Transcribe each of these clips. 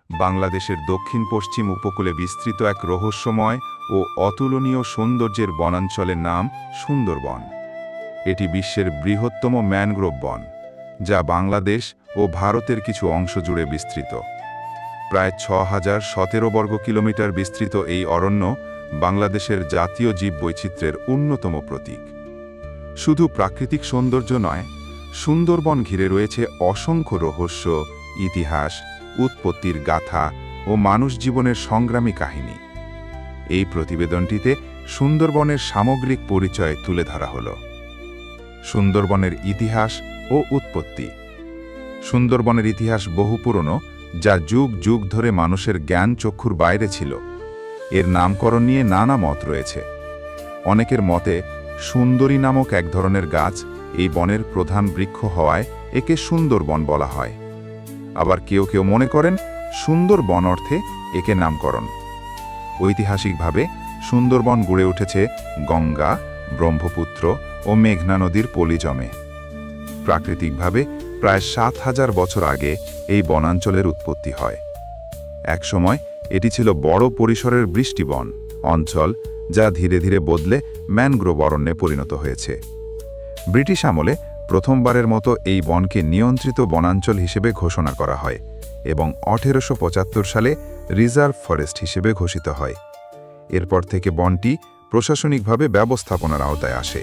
বাংলাদেশের দক্ষিণ-পশ্চিম উপকূলে বিস্তৃত এক রহস্যময় ও অতুলনীয় সৌন্দর্যের বনাঞ্চলের নাম সুন্দরবন। এটি বিশ্বের বৃহত্তম ম্যানগ্রোভ বন, যা বাংলাদেশ ও ভারতের কিছু অংশ জুড়ে বিস্তৃত। প্রায় ৬,০১৭ বর্গ কিলোমিটার বিস্তৃত এই অরণ্য বাংলাদেশের জাতীয় জীববৈচিত্র্যের অন্যতম প্রতীক। শুধু প্রাকৃতিক সৌন্দর্য নয়, সুন্দরবন ঘিরে রয়েছে অসংখ্য রহস্য, ইতিহাস, উৎপত্তির গাথা ও মানুষ জীবনের সংগ্রামী কাহিনী। এই প্রতিবেদনটিতে সুন্দরবনের সামগ্রিক পরিচয় তুলে ধরা হলো। সুন্দরবনের ইতিহাস ও উৎপত্তি। সুন্দরবনের ইতিহাস বহু পুরনো, যা যুগ যুগ ধরে মানুষের জ্ঞান চক্ষুর বাইরে ছিল। এর নামকরণ নিয়ে নানা মত রয়েছে। অনেকের মতে সুন্দরী নামক এক ধরনের গাছ এই বনের প্রধান বৃক্ষ হওয়ায় একে সুন্দরবন বলা হয়। আবার কেউ কেউ মনে করেন সুন্দরবন অর্থে একে নামকরণ। ঐতিহাসিকভাবে সুন্দরবন গড়ে উঠেছে গঙ্গা, ব্রহ্মপুত্র ও মেঘনা নদীর পলিজমে। প্রাকৃতিকভাবে প্রায় ৭,০০০ বছর আগে এই বনাঞ্চলের উৎপত্তি হয়। একসময় এটি ছিল বড় পরিসরের বৃষ্টিবন অঞ্চল, যা ধীরে ধীরে বদলে ম্যানগ্রোভ অরণ্যে পরিণত হয়েছে। ব্রিটিশ আমলে প্রথমবারের মতো এই বনকে নিয়ন্ত্রিত বনাঞ্চল হিসেবে ঘোষণা করা হয় এবং ১৮৭৫ সালে রিজার্ভ ফরেস্ট হিসেবে ঘোষিত হয়। এরপর থেকে বনটি প্রশাসনিকভাবে ব্যবস্থাপনার আওতায় আসে।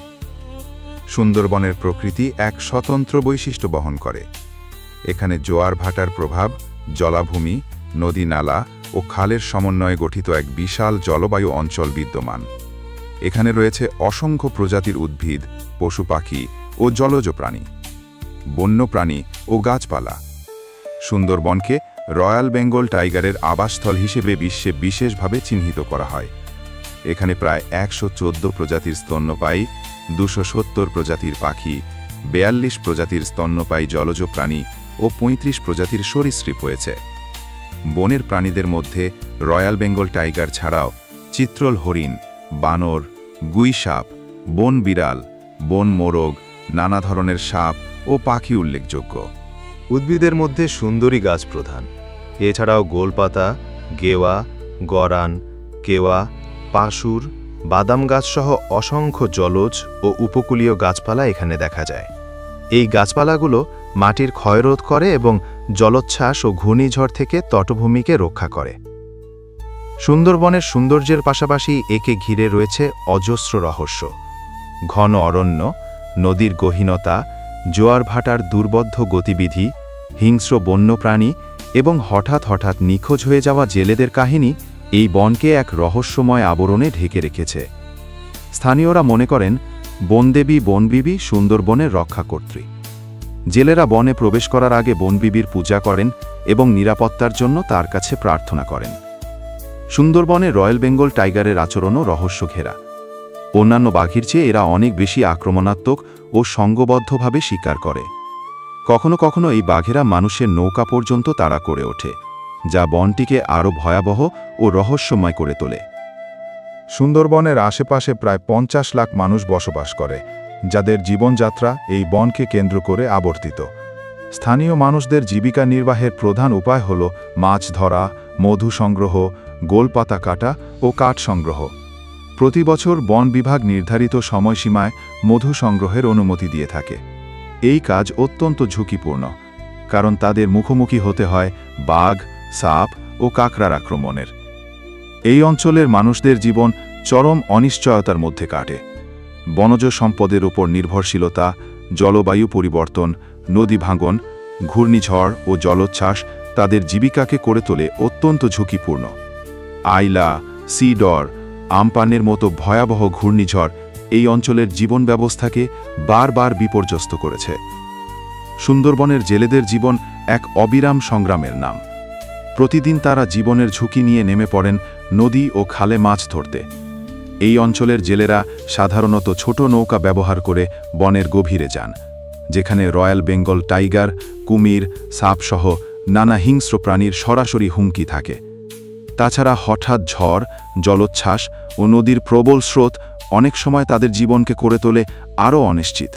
সুন্দরবনের প্রকৃতি এক স্বতন্ত্র বৈশিষ্ট্য বহন করে। এখানে জোয়ার ভাটার প্রভাব, জলাভূমি, নদী নালা ও খালের সমন্বয়ে গঠিত এক বিশাল জলবায়ু অঞ্চল বিদ্যমান। এখানে রয়েছে অসংখ্য প্রজাতির উদ্ভিদ, পশু পাখি ও জলজ প্রাণী, বন্যপ্রাণী ও গাছপালা। সুন্দরবনকে রয়্যাল বেঙ্গল টাইগারের আবাসস্থল হিসেবে বিশ্বে বিশেষভাবে চিহ্নিত করা হয়। এখানে প্রায় ১১৪ প্রজাতির স্তন্যপায়ী, ২৭০ প্রজাতির পাখি, ৪২ প্রজাতির স্তন্যপায়ী জলজ প্রাণী ও ৩৫ প্রজাতির সরীসৃপ রয়েছে। বনের প্রাণীদের মধ্যে রয়্যাল বেঙ্গল টাইগার ছাড়াও চিত্রল হরিণ, বানর, গুইসাপ, বন বিড়াল, বন মোরগ, নানা ধরনের সাপ ও পাখি উল্লেখযোগ্য। উদ্ভিদের মধ্যে সুন্দরী গাছ প্রধান। এছাড়াও গোলপাতা, গেওয়া, গরান, কেওয়া, পাশুর, বাদাম গাছসহ অসংখ্য জলজ ও উপকূলীয় গাছপালা এখানে দেখা যায়। এই গাছপালাগুলো মাটির ক্ষয়রোধ করে এবং জলোচ্ছ্বাস ও ঘূর্ণিঝড় থেকে তটভূমিকে রক্ষা করে। সুন্দরবনের সৌন্দর্যের পাশাপাশি একে ঘিরে রয়েছে অজস্র রহস্য। ঘন অরণ্য, নদীর গহীনতা, জোয়ার ভাটার দুর্বোধ্য গতিবিধি, হিংস্র বন্যপ্রাণী এবং হঠাৎ হঠাৎ নিখোঁজ হয়ে যাওয়া জেলেদের কাহিনী এই বনকে এক রহস্যময় আবরণে ঢেকে রেখেছে। স্থানীয়রা মনে করেন বনদেবী বনবিবি সুন্দরবনের রক্ষাকর্ত্রী। জেলেরা বনে প্রবেশ করার আগে বনবিবির পূজা করেন এবং নিরাপত্তার জন্য তার কাছে প্রার্থনা করেন। সুন্দরবনে রয়্যাল বেঙ্গল টাইগারের আচরণও রহস্য ঘেরা। অন্যান্য বাঘের চেয়ে এরা অনেক বেশি আক্রমণাত্মক ও সংঘবদ্ধভাবে শিকার করে। কখনো কখনো এই বাঘেরা মানুষের নৌকা পর্যন্ত তাড়া করে ওঠে, যা বনটিকে আরও ভয়াবহ ও রহস্যময় করে তোলে। সুন্দরবনের আশেপাশে প্রায় ৫০ লাখ মানুষ বসবাস করে, যাদের জীবনযাত্রা এই বনকে কেন্দ্র করে আবর্তিত। স্থানীয় মানুষদের জীবিকা নির্বাহের প্রধান উপায় হল মাছ ধরা, মধু সংগ্রহ, গোলপাতা কাটা ও কাঠ সংগ্রহ। প্রতি বছর বন বিভাগ নির্ধারিত সময়সীমায় মধু সংগ্রহের অনুমতি দিয়ে থাকে। এই কাজ অত্যন্ত ঝুঁকিপূর্ণ, কারণ তাদের মুখোমুখি হতে হয় বাঘ, সাপ ও কাঁকড়ার আক্রমণের। এই অঞ্চলের মানুষদের জীবন চরম অনিশ্চয়তার মধ্যে কাটে। বনজ সম্পদের উপর নির্ভরশীলতা, জলবায়ু পরিবর্তন, নদী ভাঙন, ঘূর্ণিঝড় ও জলোচ্ছ্বাস তাদের জীবিকাকে করে তোলে অত্যন্ত ঝুঁকিপূর্ণ। আইলা, সিডর, আমপানের মতো ভয়াবহ ঘূর্ণিঝড় এই অঞ্চলের জীবন ব্যবস্থাকে বারবার বিপর্যস্ত করেছে। সুন্দরবনের জেলেদের জীবন এক অবিরাম সংগ্রামের নাম। প্রতিদিন তারা জীবনের ঝুঁকি নিয়ে নেমে পড়েন নদী ও খালে মাছ ধরতে। এই অঞ্চলের জেলেরা সাধারণত ছোট নৌকা ব্যবহার করে বনের গভীরে যান, যেখানে রয়্যাল বেঙ্গল টাইগার, কুমির, সাপসহ নানা হিংস্র প্রাণীর সরাসরি হুমকি থাকে। তাছাড়া হঠাৎ ঝড়, জলোচ্ছ্বাস ও নদীর প্রবল স্রোত অনেক সময় তাদের জীবনকে করে তোলে আরও অনিশ্চিত।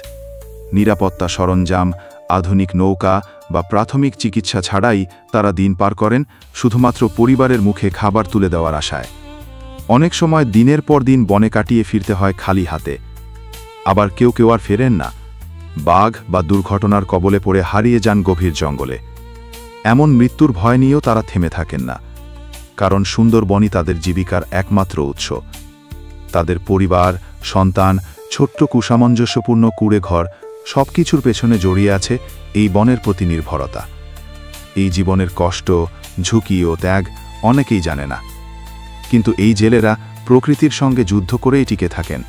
নিরাপত্তা সরঞ্জাম, আধুনিক নৌকা, বা প্রাথমিক চিকিৎসা ছাড়াই তারা দিন পার করেন শুধুমাত্র পরিবারের মুখে খাবার তুলে দেওয়ার আশায়। অনেক সময় দিনের পর দিন বনে কাটিয়ে ফিরতে হয় খালি হাতে। আবার কেউ কেউ আর ফেরেন না, বাঘ বা দুর্ঘটনার কবলে পড়ে হারিয়ে যান গভীর জঙ্গলে। এমন মৃত্যুর ভয় নিয়েও তারা থেমে থাকেন না, কারণ সুন্দরবনই তাদের জীবিকার একমাত্র উৎস। তাদের পরিবার, সন্তান, ছোট্ট কুসামঞ্জস্যপূর্ণ কুঁড়ে ঘর সবকিছুর পেছনে জড়িয়ে আছে এই বনের প্রতি নির্ভরতা। এই জীবনের কষ্ট, ঝুঁকি ও ত্যাগ অনেকেই জানে না, কিন্তু এই জেলেরা প্রকৃতির সঙ্গে যুদ্ধ করেই টিকে থাকেন।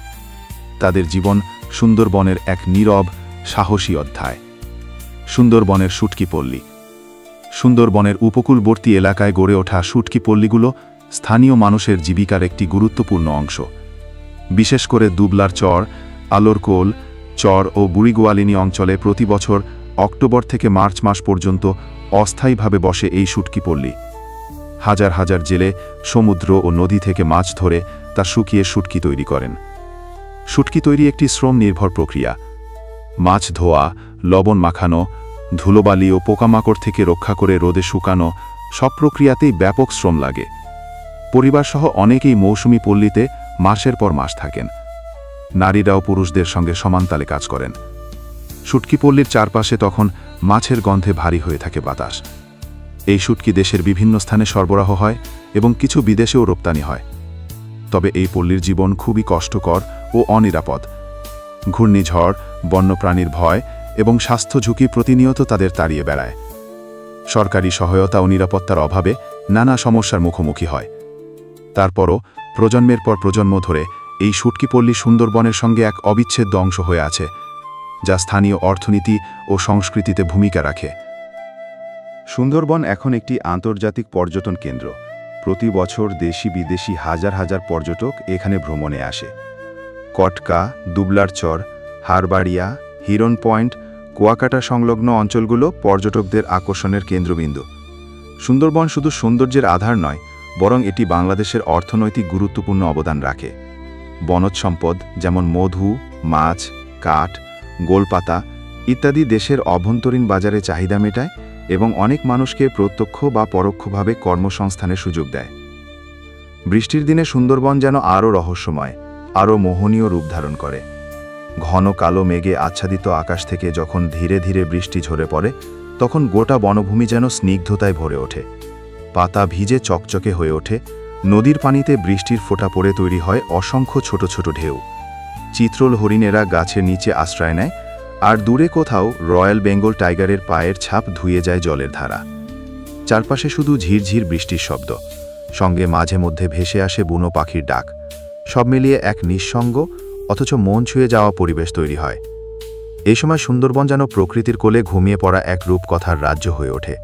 তাদের জীবন সুন্দরবনের এক নীরব, সাহসী অধ্যায়। সুন্দরবনের শুটকি পল্লী। সুন্দরবনের উপকূলবর্তী এলাকায় গড়ে ওঠা শুটকি পল্লীগুলো স্থানীয় মানুষের জীবিকার একটি গুরুত্বপূর্ণ অংশ। বিশেষ করে দুবলার চর, আলোরকোল চর ও বুড়িগোয়ালিনী অঞ্চলে প্রতি বছর অক্টোবর থেকে মার্চ মাস পর্যন্ত অস্থায়ীভাবে বসে এই শুটকি পল্লী। হাজার হাজার জেলে সমুদ্র ও নদী থেকে মাছ ধরে তা শুকিয়ে শুটকি তৈরি করেন। শুটকি তৈরি একটি শ্রম নির্ভর প্রক্রিয়া। মাছ ধোয়া, লবণ মাখানো, ধুলোবালি ও পোকামাকড় থেকে রক্ষা করে রোদে শুকানো, সব প্রক্রিয়াতেই ব্যাপক শ্রম লাগে। পরিবারসহ অনেকেই মৌসুমি পল্লীতে মাসের পর মাস থাকেন। নারীরাও পুরুষদের সঙ্গে সমানতালে কাজ করেন। শুটকি পল্লীর চারপাশে তখন মাছের গন্ধে ভারী হয়ে থাকে বাতাস। এই শুটকি দেশের বিভিন্ন স্থানে সরবরাহ হয় এবং কিছু বিদেশেও রপ্তানি হয়। তবে এই পল্লীর জীবন খুবই কষ্টকর ও অনিরাপদ। ঘূর্ণিঝড়, বন্যপ্রাণীর ভয় এবং স্বাস্থ্য ঝুঁকি প্রতিনিয়ত তাদের তাড়িয়ে বেড়ায়। সরকারি সহায়তা ও নিরাপত্তার অভাবে নানা সমস্যার মুখোমুখি হয়। তারপরও প্রজন্মের পর প্রজন্ম ধরে এই শুটকি পল্লী সুন্দরবনের সঙ্গে এক অবিচ্ছেদ্য অংশ হয়ে আছে, যা স্থানীয় অর্থনীতি ও সংস্কৃতিতে ভূমিকা রাখে। সুন্দরবন এখন একটি আন্তর্জাতিক পর্যটন কেন্দ্র। প্রতি বছর দেশি বিদেশি হাজার হাজার পর্যটক এখানে ভ্রমণে আসে। কটকা, দুবলার চর, হারবাড়িয়া, হিরন পয়েন্ট, কুয়াকাটা সংলগ্ন অঞ্চলগুলো পর্যটকদের আকর্ষণের কেন্দ্রবিন্দু। সুন্দরবন শুধু সৌন্দর্যের আধার নয়, বরং এটি বাংলাদেশের অর্থনৈতিক গুরুত্বপূর্ণ অবদান রাখে। বনজ সম্পদ যেমন মধু, মাছ, কাঠ, গোলপাতা ইত্যাদি দেশের অভ্যন্তরীণ বাজারে চাহিদা মেটায় এবং অনেক মানুষকে প্রত্যক্ষ বা পরোক্ষভাবে কর্মসংস্থানের সুযোগ দেয়। বৃষ্টির দিনে সুন্দরবন যেন আরও রহস্যময়, আরও মোহনীয় রূপ ধারণ করে। ঘন কালো মেঘে আচ্ছাদিত আকাশ থেকে যখন ধীরে ধীরে বৃষ্টি ঝরে পড়ে, তখন গোটা বনভূমি যেন স্নিগ্ধতায় ভরে ওঠে। পাতা ভিজে চকচকে হয়ে ওঠে, নদীর পানিতে বৃষ্টির ফোঁটা পড়ে তৈরি হয় অসংখ্য ছোট ছোট ঢেউ। চিত্রল হরিণেরা গাছের নিচে আশ্রয় নেয়, আর দূরে কোথাও রয়্যাল বেঙ্গল টাইগারের পায়ের ছাপ ধুয়ে যায় জলের ধারা। চারপাশে শুধু ঝিরঝির বৃষ্টির শব্দ, সঙ্গে মাঝে মধ্যে ভেসে আসে বুনো পাখির ডাক। সব মিলিয়ে এক নিঃসঙ্গ অথচ মন ছুঁয়ে যাওয়া পরিবেশ তৈরি হয়। এই সময় সুন্দরবন যেন প্রকৃতির কোলে ঘুমিয়ে পড়া এক রূপকথার রাজ্য হয়ে ওঠে।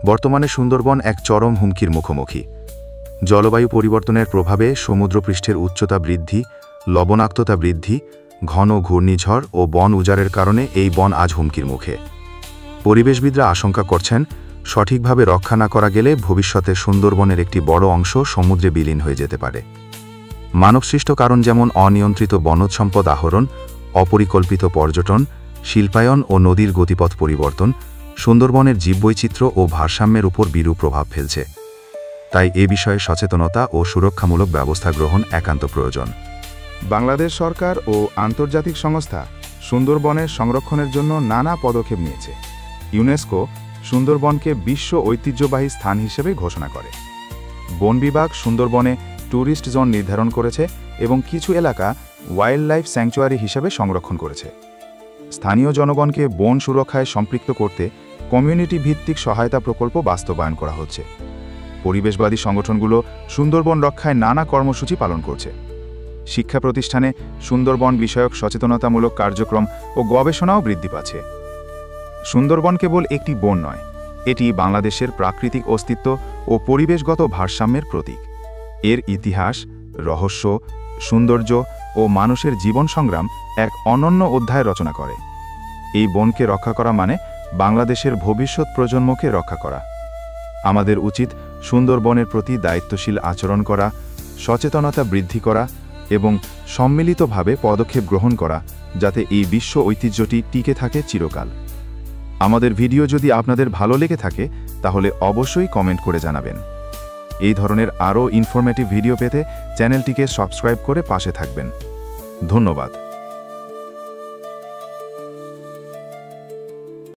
বর্তমানে সুন্দরবন এক চরম হুমকির মুখোমুখি। জলবায়ু পরিবর্তনের প্রভাবে সমুদ্রপৃষ্ঠের উচ্চতা বৃদ্ধি, লবণাক্ততা বৃদ্ধি, ঘন ঘূর্ণিঝড় ও বন উজাড়ের কারণে এই বন আজ হুমকির মুখে। পরিবেশবিদরা আশঙ্কা করছেন, সঠিকভাবে রক্ষা না করা গেলে ভবিষ্যতে সুন্দরবনের একটি বড় অংশ সমুদ্রে বিলীন হয়ে যেতে পারে। মানবসৃষ্ট কারণ যেমন অনিয়ন্ত্রিত বনজ সম্পদ আহরণ, অপরিকল্পিত পর্যটন, শিল্পায়ন ও নদীর গতিপথ পরিবর্তন সুন্দরবনের জীববৈচিত্র্য ও ভারসাম্যের উপর বিরূপ প্রভাব ফেলছে। তাই এ বিষয়ে সচেতনতা ও সুরক্ষামূলক ব্যবস্থা গ্রহণ একান্ত প্রয়োজন। বাংলাদেশ সরকার ও আন্তর্জাতিক সংস্থা সুন্দরবনের সংরক্ষণের জন্য নানা পদক্ষেপ নিয়েছে। ইউনেস্কো সুন্দরবনকে বিশ্ব ঐতিহ্যবাহী স্থান হিসেবে ঘোষণা করে। বন বিভাগ সুন্দরবনে ট্যুরিস্ট জোন নির্ধারণ করেছে এবং কিছু এলাকা ওয়াইল্ড লাইফ স্যাংচুয়ারি হিসেবে সংরক্ষণ করেছে। স্থানীয় জনগণকে বন সুরক্ষায় সম্পৃক্ত করতে কমিউনিটি ভিত্তিক সহায়তা প্রকল্প বাস্তবায়ন করা হচ্ছে। পরিবেশবাদী সংগঠনগুলো সুন্দরবন রক্ষায় নানা কর্মসূচি পালন করছে। শিক্ষা প্রতিষ্ঠানে সুন্দরবন বিষয়ক সচেতনতামূলক কার্যক্রম ও গবেষণাও বৃদ্ধি পাচ্ছে। সুন্দরবন কেবল একটি বন নয়, এটি বাংলাদেশের প্রাকৃতিক অস্তিত্ব ও পরিবেশগত ভারসাম্যের প্রতীক। এর ইতিহাস, রহস্য, সৌন্দর্য ও মানুষের জীবন সংগ্রাম এক অনন্য অধ্যায় রচনা করে। এই বনকে রক্ষা করা মানে বাংলাদেশের ভবিষ্যৎ প্রজন্মকে রক্ষা করা। আমাদের উচিত সুন্দরবনের প্রতি দায়িত্বশীল আচরণ করা, সচেতনতা বৃদ্ধি করা এবং সম্মিলিতভাবে পদক্ষেপ গ্রহণ করা, যাতে এই বিশ্ব ঐতিহ্যটি টিকে থাকে চিরকাল। আমাদের ভিডিও যদি আপনাদের ভালো লেগে থাকে তাহলে অবশ্যই কমেন্ট করে জানাবেন। এই ধরনের আরও ইনফরমেটিভ ভিডিও পেতে চ্যানেলটিকে সাবস্ক্রাইব করে পাশে থাকবেন। ধন্যবাদ।